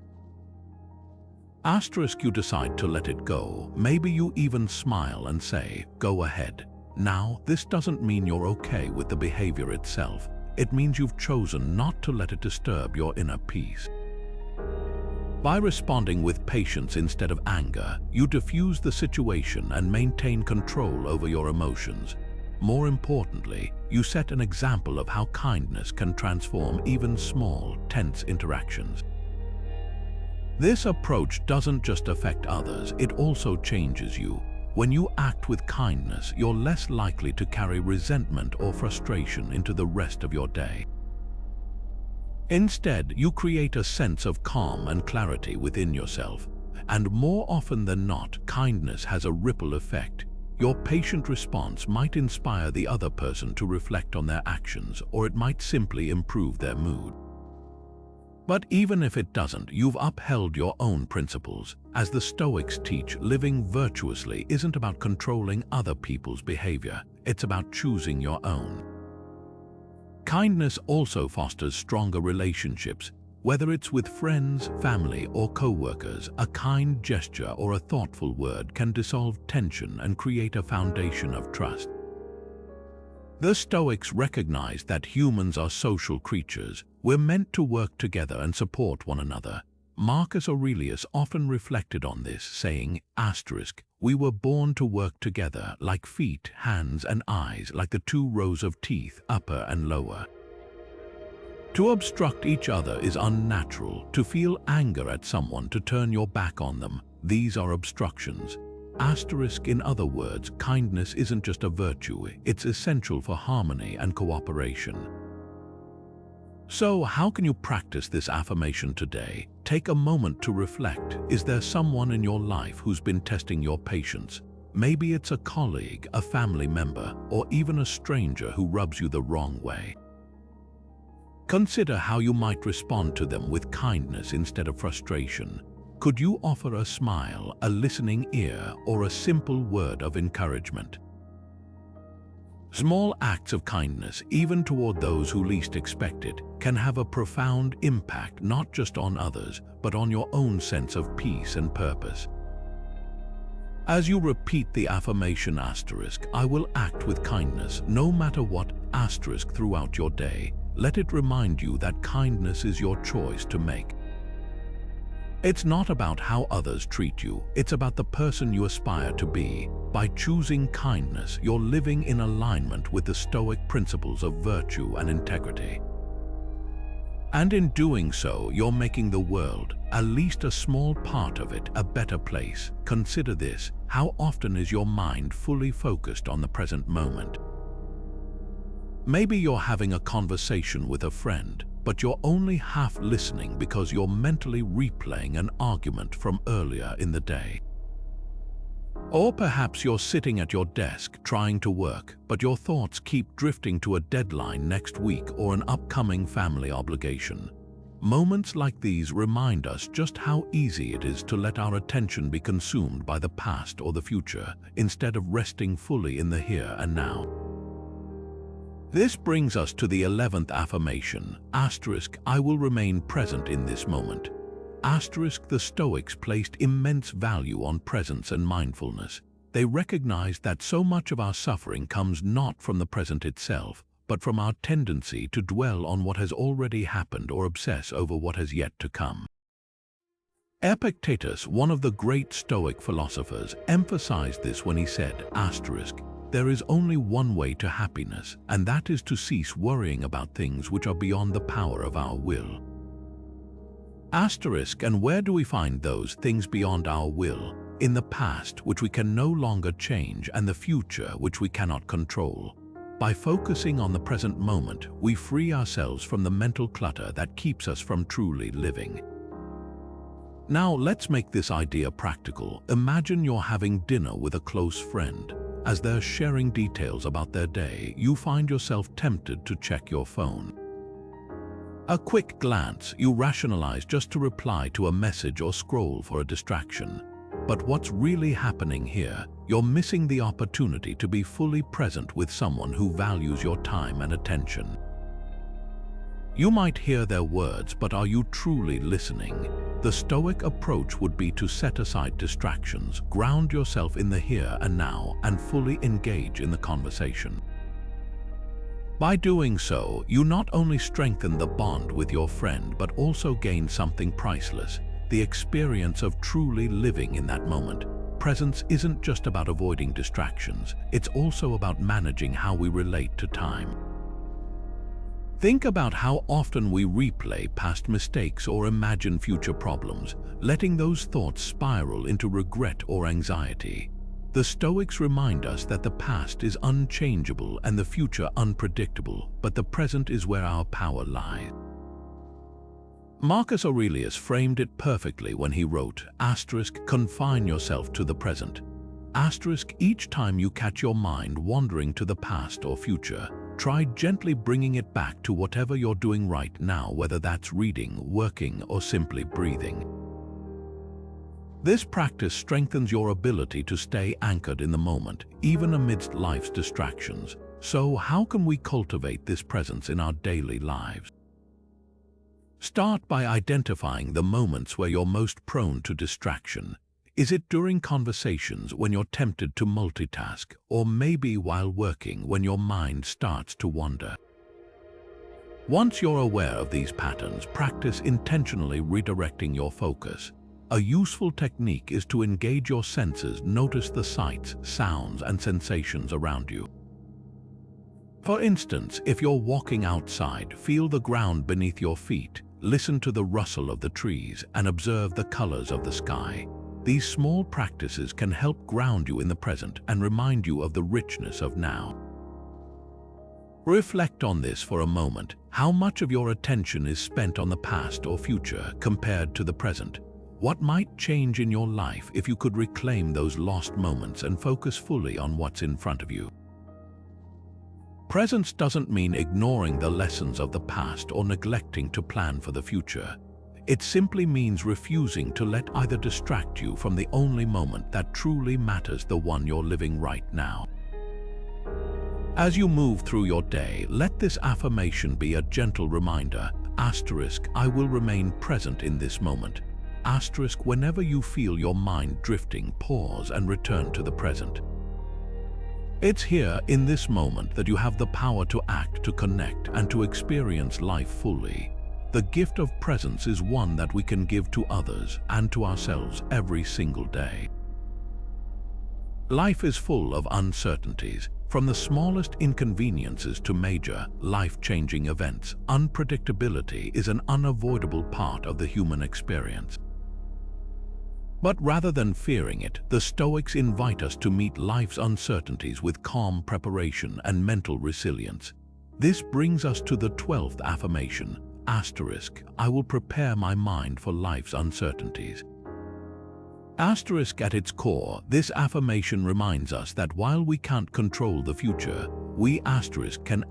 You decide to let it go. Maybe you even smile and say, go ahead. Now, this doesn't mean you're okay with the behavior itself. It means you've chosen not to let it disturb your inner peace. By responding with patience instead of anger, you diffuse the situation and maintain control over your emotions. More importantly, you set an example of how kindness can transform even small, tense interactions. This approach doesn't just affect others, it also changes you. When you act with kindness, you're less likely to carry resentment or frustration into the rest of your day. Instead, you create a sense of calm and clarity within yourself. And more often than not, kindness has a ripple effect. Your patient response might inspire the other person to reflect on their actions, or it might simply improve their mood. But even if it doesn't, you've upheld your own principles. As the Stoics teach, living virtuously isn't about controlling other people's behavior. It's about choosing your own. Kindness also fosters stronger relationships. Whether it's with friends, family, or co-workers, a kind gesture or a thoughtful word can dissolve tension and create a foundation of trust. The Stoics recognized that humans are social creatures. We're meant to work together and support one another. Marcus Aurelius often reflected on this, saying, "We were born to work together, like feet, hands, and eyes, like the two rows of teeth, upper and lower." To obstruct each other is unnatural. To feel anger at someone, to turn your back on them, these are obstructions. In other words, kindness isn't just a virtue, it's essential for harmony and cooperation. So, how can you practice this affirmation today? Take a moment to reflect. Is there someone in your life who's been testing your patience? Maybe it's a colleague, a family member, or even a stranger who rubs you the wrong way. Consider how you might respond to them with kindness instead of frustration. Could you offer a smile, a listening ear, or a simple word of encouragement? Small acts of kindness, even toward those who least expect it, can have a profound impact not just on others, but on your own sense of peace and purpose. As you repeat the affirmation "I will act with kindness no matter what" throughout your day, let it remind you that kindness is your choice to make. It's not about how others treat you, it's about the person you aspire to be. By choosing kindness, you're living in alignment with the Stoic principles of virtue and integrity. And in doing so, you're making the world, at least a small part of it, a better place. Consider this: how often is your mind fully focused on the present moment? Maybe you're having a conversation with a friend, but you're only half listening because you're mentally replaying an argument from earlier in the day. Or perhaps you're sitting at your desk trying to work, but your thoughts keep drifting to a deadline next week or an upcoming family obligation. Moments like these remind us just how easy it is to let our attention be consumed by the past or the future, instead of resting fully in the here and now. This brings us to the 11th affirmation, "I will remain present in this moment." The Stoics placed immense value on presence and mindfulness. They recognized that so much of our suffering comes not from the present itself, but from our tendency to dwell on what has already happened or obsess over what has yet to come. Epictetus, one of the great Stoic philosophers, emphasized this when he said, "There is only one way to happiness, and that is to cease worrying about things which are beyond the power of our will." And where do we find those things beyond our will? In the past, which we can no longer change, and the future, which we cannot control. By focusing on the present moment, we free ourselves from the mental clutter that keeps us from truly living. Now, let's make this idea practical. Imagine you're having dinner with a close friend. As they're sharing details about their day, you find yourself tempted to check your phone. A quick glance, you rationalize just to reply to a message or scroll for a distraction. But what's really happening here? You're missing the opportunity to be fully present with someone who values your time and attention. You might hear their words, but are you truly listening? The Stoic approach would be to set aside distractions, ground yourself in the here and now, and fully engage in the conversation. By doing so, you not only strengthen the bond with your friend, but also gain something priceless: the experience of truly living in that moment. Presence isn't just about avoiding distractions, it's also about managing how we relate to time. Think about how often we replay past mistakes or imagine future problems, letting those thoughts spiral into regret or anxiety. The Stoics remind us that the past is unchangeable and the future unpredictable, but the present is where our power lies. Marcus Aurelius framed it perfectly when he wrote, "Confine yourself to the present." Each time you catch your mind wandering to the past or future, try gently bringing it back to whatever you're doing right now, whether that's reading, working, or simply breathing. This practice strengthens your ability to stay anchored in the moment, even amidst life's distractions. So how can we cultivate this presence in our daily lives? Start by identifying the moments where you're most prone to distraction. Is it during conversations when you're tempted to multitask, or maybe while working when your mind starts to wander? Once you're aware of these patterns, practice intentionally redirecting your focus. A useful technique is to engage your senses, notice the sights, sounds, and sensations around you. For instance, if you're walking outside, feel the ground beneath your feet, listen to the rustle of the trees, and observe the colors of the sky. These small practices can help ground you in the present and remind you of the richness of now. Reflect on this for a moment. How much of your attention is spent on the past or future compared to the present? What might change in your life if you could reclaim those lost moments and focus fully on what's in front of you? Presence doesn't mean ignoring the lessons of the past or neglecting to plan for the future. It simply means refusing to let either distract you from the only moment that truly matters, the one you're living right now. As you move through your day, let this affirmation be a gentle reminder. I will remain present in this moment. Whenever you feel your mind drifting, pause and return to the present. It's here, in this moment, that you have the power to act, to connect, and to experience life fully. The gift of presence is one that we can give to others and to ourselves every single day. Life is full of uncertainties. From the smallest inconveniences to major, life-changing events, unpredictability is an unavoidable part of the human experience. But rather than fearing it, the Stoics invite us to meet life's uncertainties with calm preparation and mental resilience. This brings us to the 12th affirmation, I will prepare my mind for life's uncertainties. At its core, this affirmation reminds us that while we can't control the future, we can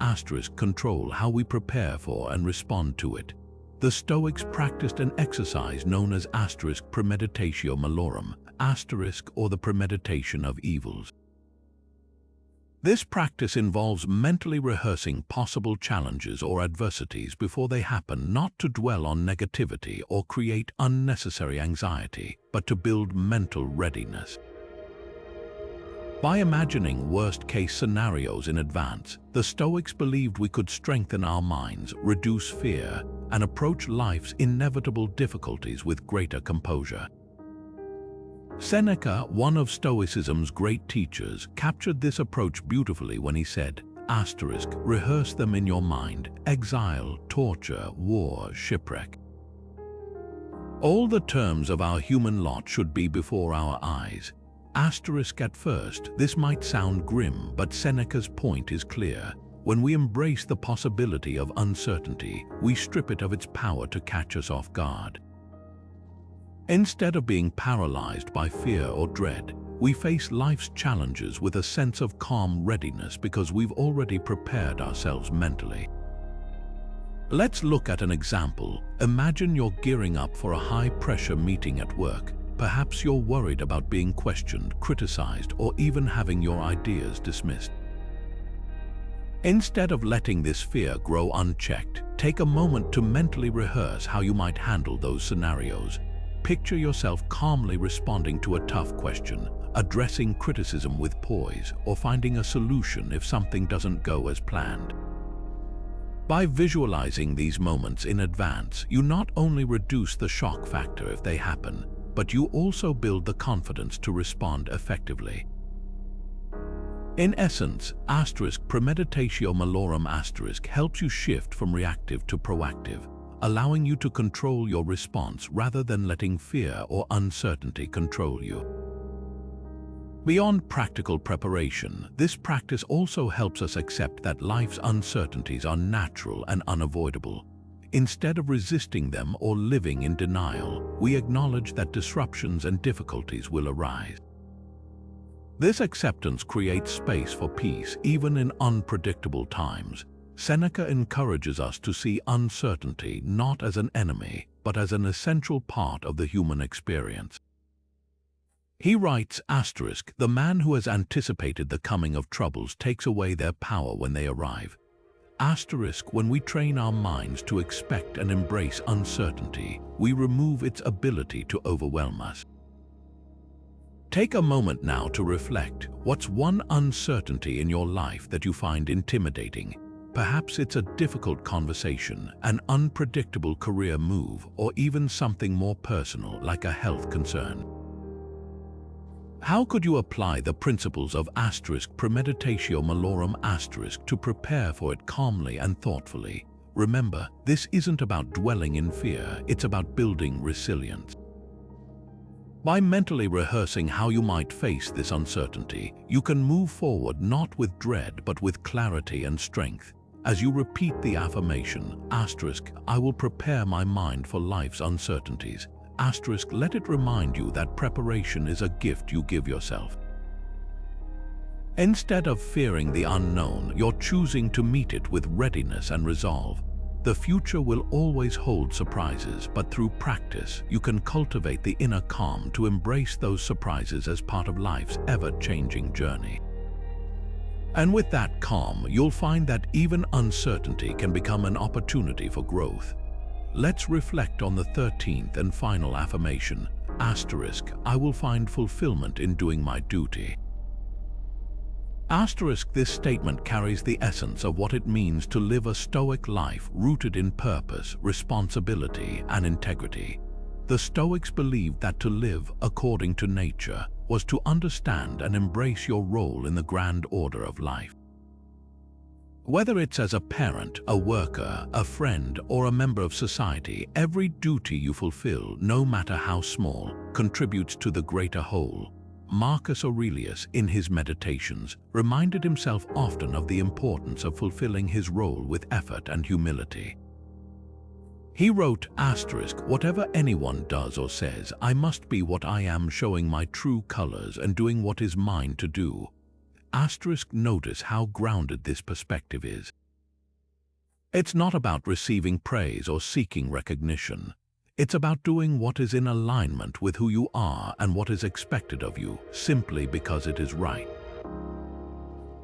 control how we prepare for and respond to it. The Stoics practiced an exercise known as premeditatio malorum, or the premeditation of evils. This practice involves mentally rehearsing possible challenges or adversities before they happen, not to dwell on negativity or create unnecessary anxiety, but to build mental readiness. By imagining worst-case scenarios in advance, the Stoics believed we could strengthen our minds, reduce fear, and approach life's inevitable difficulties with greater composure. Seneca, one of Stoicism's great teachers, captured this approach beautifully when he said, rehearse them in your mind, exile, torture, war, shipwreck. All the terms of our human lot should be before our eyes. At first, this might sound grim, but Seneca's point is clear. When we embrace the possibility of uncertainty, we strip it of its power to catch us off guard. Instead of being paralyzed by fear or dread, we face life's challenges with a sense of calm readiness because we've already prepared ourselves mentally. Let's look at an example. Imagine you're gearing up for a high-pressure meeting at work. Perhaps you're worried about being questioned, criticized, or even having your ideas dismissed. Instead of letting this fear grow unchecked, take a moment to mentally rehearse how you might handle those scenarios. Picture yourself calmly responding to a tough question, addressing criticism with poise, or finding a solution if something doesn't go as planned. By visualizing these moments in advance, you not only reduce the shock factor if they happen, but you also build the confidence to respond effectively. In essence, premeditatio malorum helps you shift from reactive to proactive, allowing you to control your response rather than letting fear or uncertainty control you. Beyond practical preparation, this practice also helps us accept that life's uncertainties are natural and unavoidable. Instead of resisting them or living in denial, we acknowledge that disruptions and difficulties will arise. This acceptance creates space for peace even in unpredictable times. Seneca encourages us to see uncertainty not as an enemy, but as an essential part of the human experience. He writes, asterisk, the man who has anticipated the coming of troubles takes away their power when they arrive. Asterisk, when we train our minds to expect and embrace uncertainty, we remove its ability to overwhelm us. Take a moment now to reflect. What's one uncertainty in your life that you find intimidating? Perhaps it's a difficult conversation, an unpredictable career move, or even something more personal like a health concern. How could you apply the principles of premeditatio malorum to prepare for it calmly and thoughtfully? Remember, this isn't about dwelling in fear, it's about building resilience. By mentally rehearsing how you might face this uncertainty, you can move forward not with dread but with clarity and strength. As you repeat the affirmation, I will prepare my mind for life's uncertainties, let it remind you that preparation is a gift you give yourself. Instead of fearing the unknown, you're choosing to meet it with readiness and resolve. The future will always hold surprises, but through practice, you can cultivate the inner calm to embrace those surprises as part of life's ever-changing journey. And with that calm, you'll find that even uncertainty can become an opportunity for growth. Let's reflect on the 13th and final affirmation, I will find fulfillment in doing my duty. This statement carries the essence of what it means to live a Stoic life rooted in purpose, responsibility, and integrity. The Stoics believed that to live according to nature was to understand and embrace your role in the grand order of life. Whether it's as a parent, a worker, a friend, or a member of society, every duty you fulfill, no matter how small, contributes to the greater whole. Marcus Aurelius, in his Meditations, reminded himself often of the importance of fulfilling his role with effort and humility. He wrote, whatever anyone does or says, I must be what I am, showing my true colors and doing what is mine to do. Notice how grounded this perspective is. It's not about receiving praise or seeking recognition. It's about doing what is in alignment with who you are and what is expected of you, simply because it is right.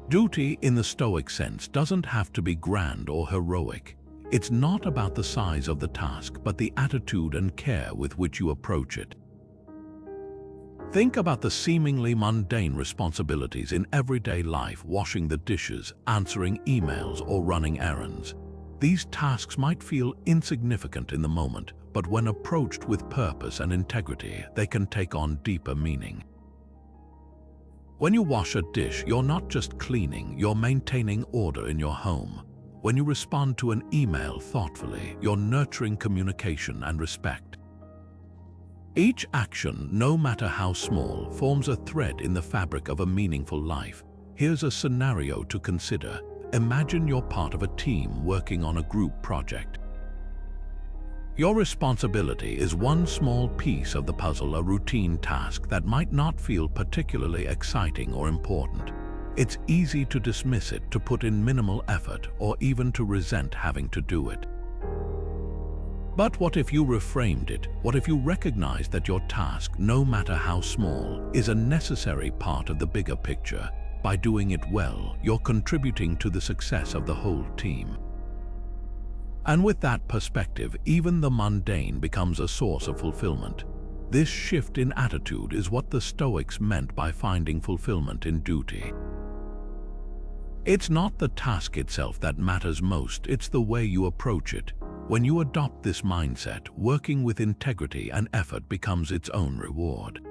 Duty, in the Stoic sense, doesn't have to be grand or heroic. It's not about the size of the task, but the attitude and care with which you approach it. Think about the seemingly mundane responsibilities in everyday life: washing the dishes, answering emails, or running errands. These tasks might feel insignificant in the moment, but when approached with purpose and integrity, they can take on deeper meaning. When you wash a dish, you're not just cleaning, you're maintaining order in your home. When you respond to an email thoughtfully, you're nurturing communication and respect. Each action, no matter how small, forms a thread in the fabric of a meaningful life. Here's a scenario to consider. Imagine you're part of a team working on a group project. Your responsibility is one small piece of the puzzle, a routine task that might not feel particularly exciting or important. It's easy to dismiss it, to put in minimal effort, or even to resent having to do it. But what if you reframed it? What if you recognized that your task, no matter how small, is a necessary part of the bigger picture? By doing it well, you're contributing to the success of the whole team. And with that perspective, even the mundane becomes a source of fulfillment. This shift in attitude is what the Stoics meant by finding fulfillment in duty. It's not the task itself that matters most, it's the way you approach it. When you adopt this mindset, working with integrity and effort becomes its own reward.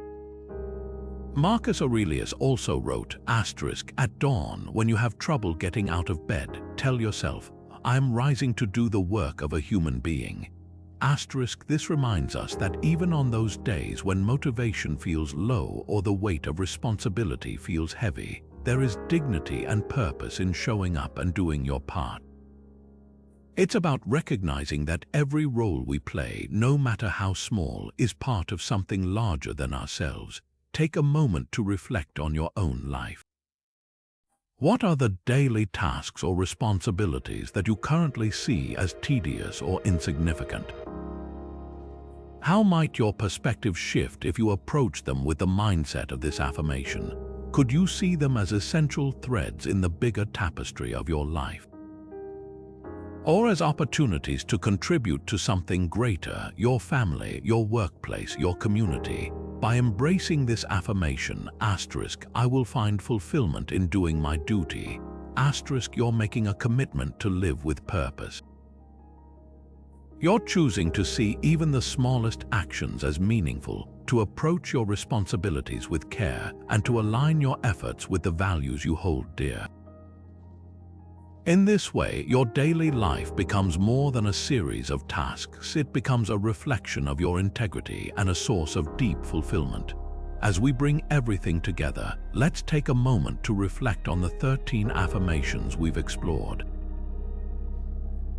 Marcus Aurelius also wrote, at dawn, when you have trouble getting out of bed, tell yourself, I am rising to do the work of a human being. This reminds us that even on those days when motivation feels low or the weight of responsibility feels heavy, there is dignity and purpose in showing up and doing your part. It's about recognizing that every role we play, no matter how small, is part of something larger than ourselves. Take a moment to reflect on your own life. What are the daily tasks or responsibilities that you currently see as tedious or insignificant? How might your perspective shift if you approach them with the mindset of this affirmation? Could you see them as essential threads in the bigger tapestry of your life? Or as opportunities to contribute to something greater, your family, your workplace, your community? By embracing this affirmation, I will find fulfillment in doing my duty. You're making a commitment to live with purpose. You're choosing to see even the smallest actions as meaningful, to approach your responsibilities with care, and to align your efforts with the values you hold dear. In this way, your daily life becomes more than a series of tasks. It becomes a reflection of your integrity and a source of deep fulfillment. As we bring everything together, let's take a moment to reflect on the 13 affirmations we've explored.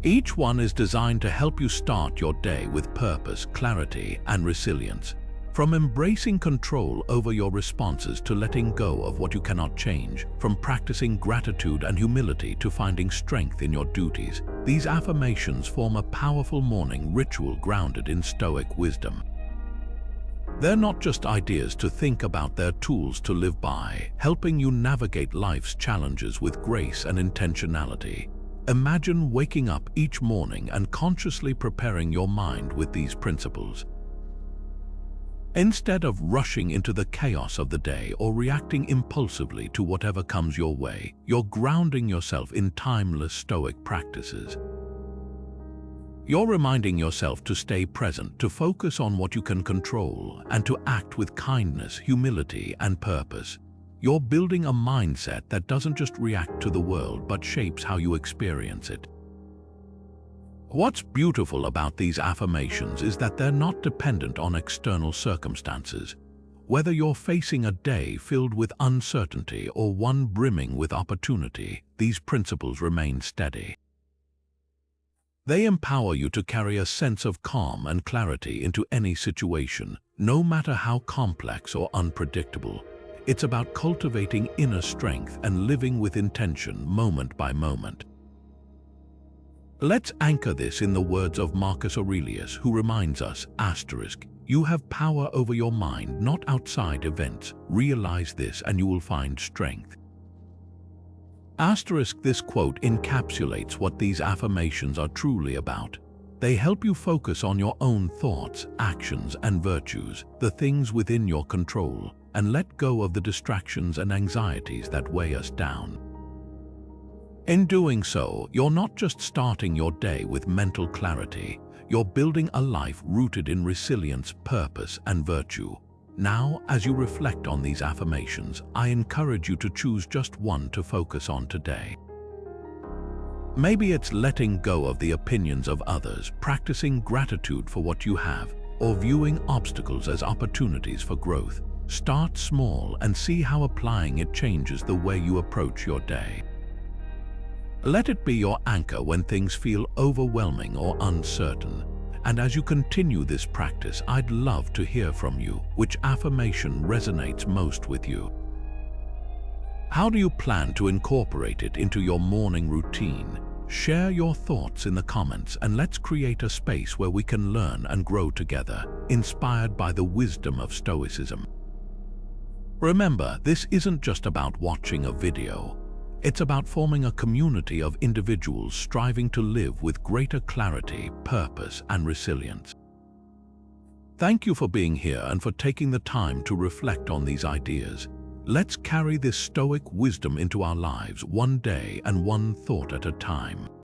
Each one is designed to help you start your day with purpose, clarity, and resilience. From embracing control over your responses to letting go of what you cannot change, from practicing gratitude and humility to finding strength in your duties, these affirmations form a powerful morning ritual grounded in Stoic wisdom. They're not just ideas to think about, they're tools to live by, helping you navigate life's challenges with grace and intentionality. Imagine waking up each morning and consciously preparing your mind with these principles. Instead of rushing into the chaos of the day or reacting impulsively to whatever comes your way, you're grounding yourself in timeless Stoic practices. You're reminding yourself to stay present, to focus on what you can control, and to act with kindness, humility, and purpose. You're building a mindset that doesn't just react to the world but shapes how you experience it. What's beautiful about these affirmations is that they're not dependent on external circumstances. Whether you're facing a day filled with uncertainty or one brimming with opportunity, these principles remain steady. They empower you to carry a sense of calm and clarity into any situation, no matter how complex or unpredictable. It's about cultivating inner strength and living with intention moment by moment. Let's anchor this in the words of Marcus Aurelius, who reminds us, you have power over your mind, not outside events. Realize this and you will find strength. This quote encapsulates what these affirmations are truly about. They help you focus on your own thoughts, actions, and virtues, the things within your control, and let go of the distractions and anxieties that weigh us down. In doing so, you're not just starting your day with mental clarity, you're building a life rooted in resilience, purpose, and virtue. Now, as you reflect on these affirmations, I encourage you to choose just one to focus on today. Maybe it's letting go of the opinions of others, practicing gratitude for what you have, or viewing obstacles as opportunities for growth. Start small and see how applying it changes the way you approach your day. Let it be your anchor when things feel overwhelming or uncertain. And as you continue this practice, I'd love to hear from you. Which affirmation resonates most with you? How do you plan to incorporate it into your morning routine? Share your thoughts in the comments and let's create a space where we can learn and grow together, inspired by the wisdom of Stoicism. Remember, this isn't just about watching a video. It's about forming a community of individuals striving to live with greater clarity, purpose, and resilience. Thank you for being here and for taking the time to reflect on these ideas. Let's carry this Stoic wisdom into our lives, one day and one thought at a time.